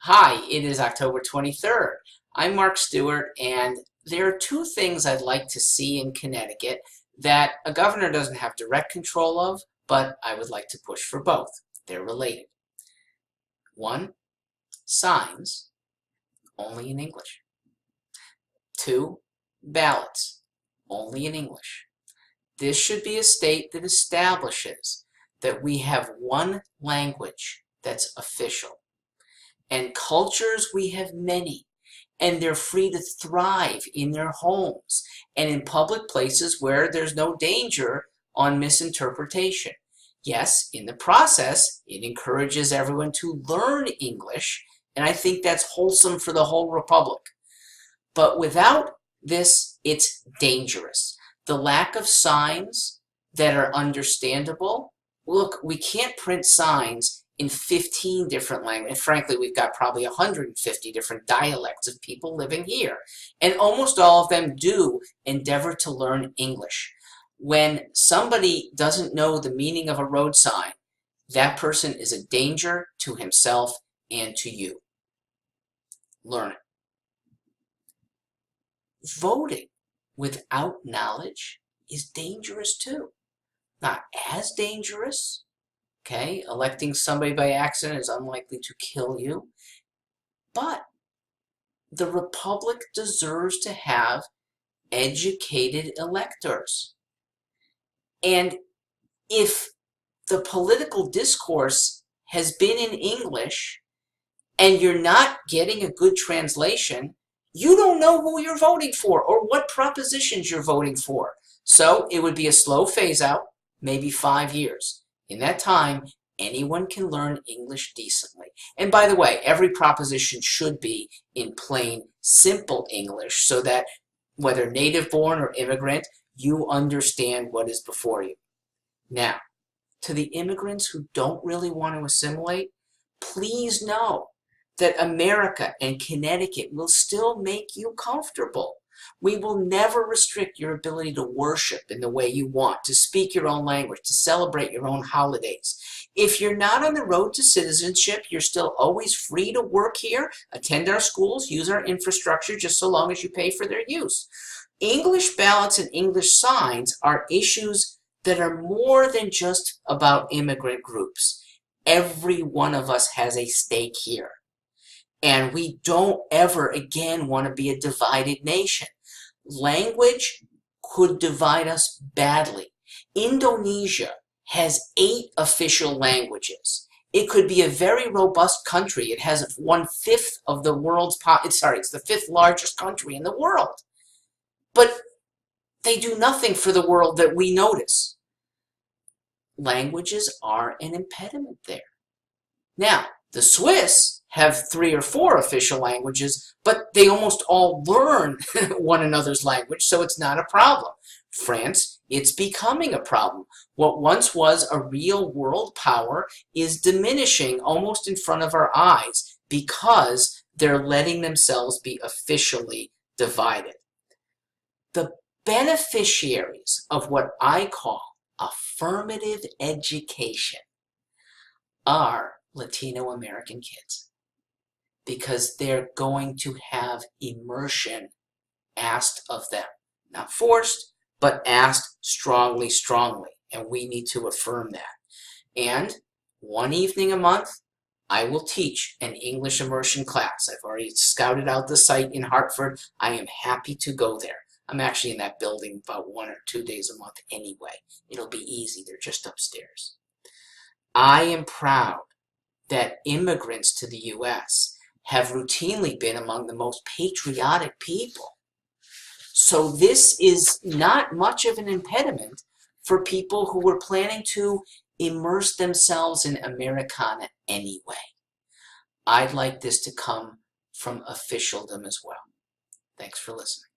Hi, it is October 23rd. I'm Mark Stewart, and there are two things I'd like to see in Connecticut that a governor doesn't have direct control of, but I would like to push for both. They're related. One, signs, only in English. Two, ballots, only in English. This should be a state that establishes that we have one language that's official. And cultures, we have many, and they're free to thrive in their homes and in public places where there's no danger on misinterpretation. Yes, in the process, it encourages everyone to learn English, and I think that's wholesome for the whole republic. But without this, it's dangerous. The lack of signs that are understandable. Look, we can't print signs in 15 different languages. Frankly, we've got probably 150 different dialects of people living here. And almost all of them do endeavor to learn English. When somebody doesn't know the meaning of a road sign, that person is a danger to himself and to you. Learn it. Voting without knowledge is dangerous too. Not as dangerous. Okay, electing somebody by accident is unlikely to kill you, but the republic deserves to have educated electors. And if the political discourse has been in English and you're not getting a good translation, you don't know who you're voting for or what propositions you're voting for. So it would be a slow phase out, maybe 5 years. In that time, anyone can learn English decently. And by the way, every proposition should be in plain, simple English so that whether native-born or immigrant, you understand what is before you. Now, to the immigrants who don't really want to assimilate, please know that America and Connecticut will still make you comfortable. We will never restrict your ability to worship in the way you want, to speak your own language, to celebrate your own holidays. If you're not on the road to citizenship, you're still always free to work here, attend our schools, use our infrastructure, just so long as you pay for their use. English ballots and English signs are issues that are more than just about immigrant groups. Every one of us has a stake here. And we don't ever again want to be a divided nation. Language could divide us badly. Indonesia has 8 official languages. It could be a very robust country. It has 1/5 of the world's it's the 5th largest country in the world. But they do nothing for the world that we notice. Languages are an impediment there. Now, the Swiss have 3 or 4 official languages, but they almost all learn one another's language, so it's not a problem. France, it's becoming a problem. What once was a real world power is diminishing almost in front of our eyes because they're letting themselves be officially divided. The beneficiaries of what I call affirmative education are Latino American kids, because they're going to have immersion asked of them. Not forced, but asked strongly, strongly. And we need to affirm that. And one evening a month, I will teach an English immersion class. I've already scouted out the site in Hartford. I am happy to go there. I'm actually in that building about 1 or 2 days a month anyway. It'll be easy. They're just upstairs. I am proud that immigrants to the U.S. have routinely been among the most patriotic people. So this is not much of an impediment for people who were planning to immerse themselves in Americana anyway. I'd like this to come from officialdom as well. Thanks for listening.